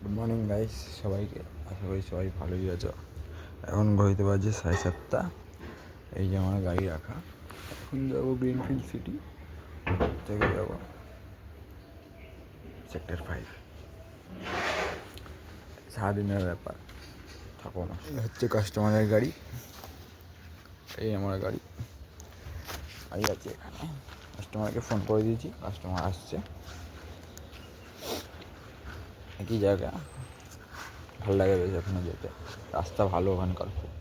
Good morning guys সবাইকে, আশা করি সবাই ভালোই আছো। এখন ঘড়িতে বাজে 7:30। এই যে আমার গাড়ি রাখা, এখন যাবো গ্রিনফিল্ড সিটি, থেকে যাবো সেক্টর 5। সারাদিনের ব্যাপার, থাকো না। হচ্ছে কাস্টমারের গাড়ি, এই আমার গাড়ি আছে এখানে। কাস্টমারকে ফোন করে দিয়েছি, কাস্টমার আসছে। একই জায়গা, ভালো লাগে বেশ ওখানে যেতে, রাস্তা ভালো ওখানকার খুব।